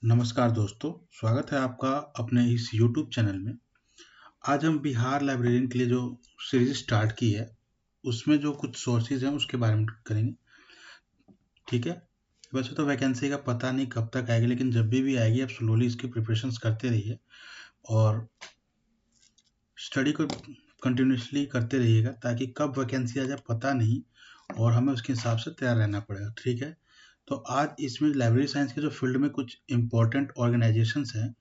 नमस्कार दोस्तों, स्वागत है आपका अपने इस यूट्यूब चैनल में। आज हम बिहार लाइब्रेरियन के लिए जो सीरीज स्टार्ट की है, उसमें जो कुछ सोर्सेज हैं उसके बारे में करेंगे। ठीक है। वैसे तो वैकेंसी का पता नहीं कब तक आएगी, लेकिन जब भी आएगी आप स्लोली इसकी प्रिपरेशंस करते रहिए और स्टडी को कंटिन्यूसली करते रहिएगा, ताकि कब वैकेंसी आ जाए पता नहीं और हमें उसके हिसाब से तैयार रहना पड़ेगा। ठीक है। तो आज इसमें लाइब्रेरी साइंस के जो फील्ड में कुछ इंपॉर्टेंट ऑर्गेनाइजेशंस हैं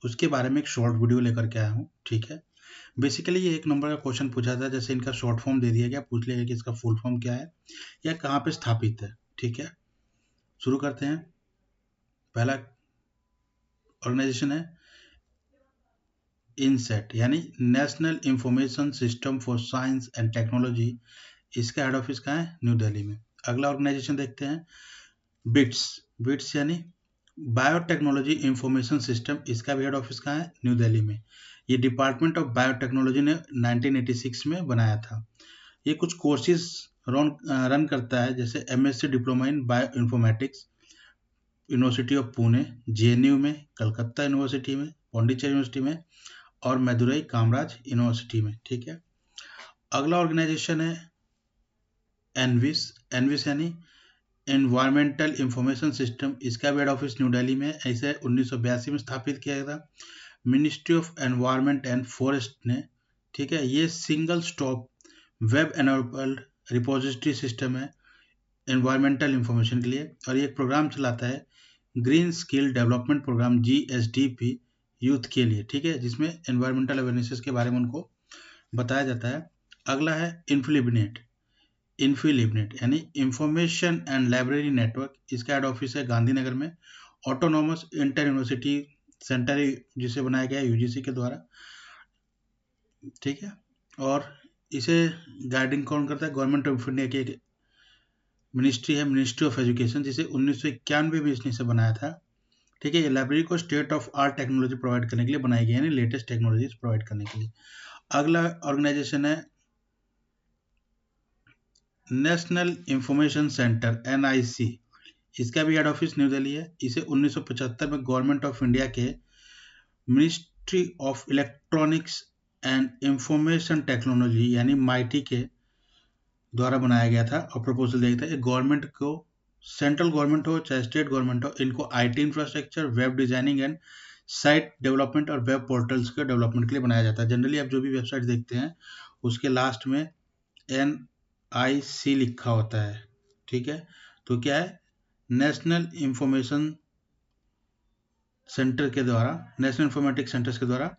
उसके बारे में एक शॉर्ट वीडियो लेकर के आया हूँ। ठीक है। बेसिकली ये एक नंबर का क्वेश्चन पूछा था, जैसे इनका शॉर्ट फॉर्म दे दिया गया, पूछ लिया गया कि इसका फुल फॉर्म क्या है या कहाँ पे स्थापित है। ठीक है, शुरू करते हैं। पहला ऑर्गेनाइजेशन है इनसेट, यानी national information system for science and technology. इसका हेड ऑफिस कहाँ है? न्यू दिल्ली में। अगला ऑर्गेनाइजेशन देखते हैं बिट्स। बिट्स यानी बायोटेक्नोलॉजी इंफॉर्मेशन सिस्टम। इसका भी हेड ऑफिस कहाँ है? न्यू दिल्ली में। ये डिपार्टमेंट ऑफ बायोटेक्नोलॉजी ने 1986 में बनाया था। ये कुछ कोर्सेज रन करता है, जैसे MSc diploma in bio informatics, university of Pune, JNU में, कलकत्ता यूनिवर्सिटी में, पौंडीचेरी यूनिवर्सिटी में और मदुरई कामराज यूनिवर्सिटी में। ठीक है। अगला ऑर्गेनाइजेशन है एनविस। एनविस यानी एनवायरमेंटल इंफॉर्मेशन सिस्टम। इसका भी हेड ऑफिस न्यू दिल्ली में। इसे 1982 में स्थापित किया गया था ministry of environment and forest ने। ठीक है। ये single stop web enabled repository system है एनवायरमेंटल इंफॉर्मेशन के लिए, और ये एक प्रोग्राम चलाता है green skill development programme GSDP youth के लिए। ठीक है, जिसमें एनवायरमेंटल अवेयरनेस के बारे में उनको बताया जाता है। अगला है इन्फिलिबिनेट। इन्फिलिबिनेट यानी इंफॉर्मेशन एंड लाइब्रेरी नेटवर्क। इसका हेड ऑफिस है गांधीनगर में। ऑटोनॉमस इंटर यूनिवर्सिटी सेंटर जिसे बनाया गया है यूजीसी के द्वारा। ठीक है। और इसे गाइडिंग कौन करता है? गवर्नमेंट ऑफ इंडिया की मिनिस्ट्री है, मिनिस्ट्री ऑफ एजुकेशन, जिसे 1991 में इसने बनाया था। ठीक है। ये लाइब्रेरी को state of art technology provide करने के लिए बनाई गई है, यानी लेटेस्ट टेक्नोलॉजीज प्रोवाइड करने के लिए। अगला ऑर्गेनाइजेशन है नेशनल इंफॉर्मेशन सेंटर NIC। इसका भी हेड ऑफिस न्यू दिल्ली है। इसे 1975 में गवर्नमेंट ऑफ इंडिया के ministry of electronics and information technology यानी MIT के द्वारा बनाया गया था और प्रपोजल दिया था। ये गवर्नमेंट को, सेंट्रल गवर्नमेंट हो चाहे स्टेट गवर्नमेंट हो, इनको IT infrastructure, web designing and site development और वेब पोर्टल्स के डेवलपमेंट के लिए बनाया जाता है। जनरली आप जो भी वेबसाइट देखते हैं उसके लास्ट में NIC लिखा होता है। ठीक है। तो क्या है? नेशनल इंफॉर्मेशन सेंटर के द्वारा, नेशनल इंफॉर्मेटिक्स सेंटर्स के द्वारा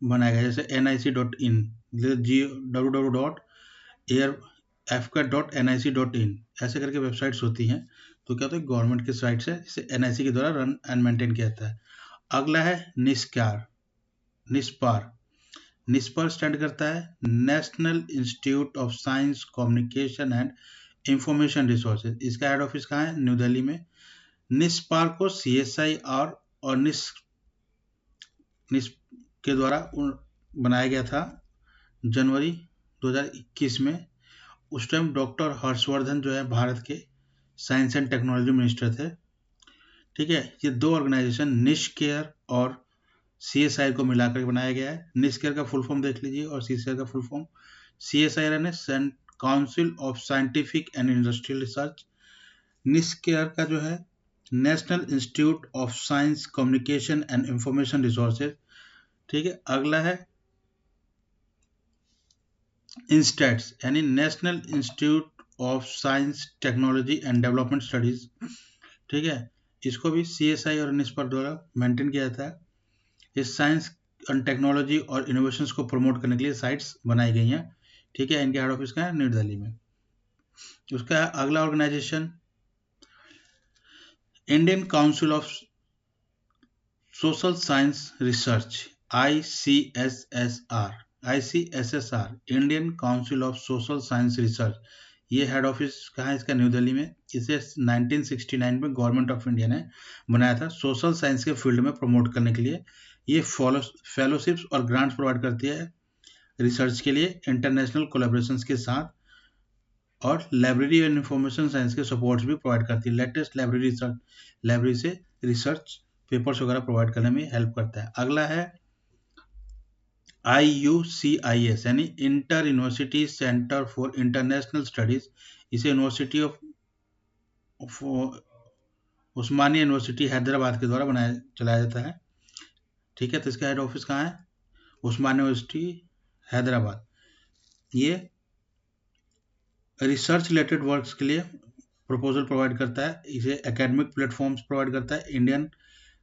बनाया गया, जैसे nic.in, www.airfcat.nic.in ऐसे करके वेबसाइट्स होती हैं। तो क्या होता है? गवर्नमेंट की साइट है जिसे NIC के द्वारा रन एंड मेंटेन किया जाता है। अगला है निस्पार। निस्पार स्टैंड करता है national institute of science communication and information resources. इसका हेड ऑफिस कहाँ है? न्यू दिल्ली में। निस्पार को CSIR और निस के द्वारा बनाया गया था जनवरी 2021 में। उस टाइम डॉक्टर हर्षवर्धन जो है भारत के साइंस एंड टेक्नोलॉजी मिनिस्टर थे। ठीक है। ये दो ऑर्गेनाइजेशन निशकेयर और CSIR को मिलाकर बनाया गया है। निशकेयर का फुल फॉर्म देख लीजिए और CSIR का फुल फॉर्म। CSIR यानी council of scientific and industrial research. NISCAIR का जो है national institute of science communication and information resources. ठीक है। अगला है इंस्टेट्स, यानी national institute of science technology and development studies. ठीक है। इसको भी CSI और निस्पर द्वारा मेंटेन किया जाता है। इस साइंस एंड टेक्नोलॉजी और इनोवेशंस को प्रमोट करने के लिए साइट्स बनाई गई हैं। ठीक है। इनके हेड ऑफिस का है न्यू दिल्ली में। उसका अगला organisation Indian council of social science research, ICSSR। Indian council of social science research. ये हेड ऑफिस कहाँ है इसका? न्यू दिल्ली में। इसे 1969 में गवर्नमेंट ऑफ इंडिया ने बनाया था सोशल साइंस के फील्ड में प्रमोट करने के लिए। ये फेलोशिप्स और ग्रांट्स प्रोवाइड करती है रिसर्च के लिए इंटरनेशनल कोलैबोरेशंस के साथ, और लाइब्रेरी एंड इंफॉर्मेशन साइंस के सपोर्ट्स भी प्रोवाइड करती है। लेटेस्ट लाइब्रेरी से रिसर्च पेपर्स वगैरह प्रोवाइड करने में हेल्प करता है। अगला है IUCIS यानी inter university centre for international studies. इसे university of Osmania university Hyderabad के द्वारा चलाया जाता है। ठीक है, तो इसका हेड ऑफिस कहाँ है? उस्मानिया यूनिवर्सिटी हैदराबाद। ये रिसर्च रिलेटेड वर्क्स के लिए प्रपोजल प्रोवाइड करता है। इसे एकेडमिक प्लेटफॉर्म्स प्रोवाइड करता है इंडियन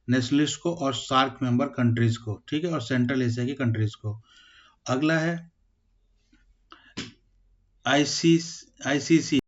नेशनलिस्ट को और सार्क मेंबर कंट्रीज को, ठीक है, और सेंट्रल एशिया की कंट्रीज को। अगला है ICC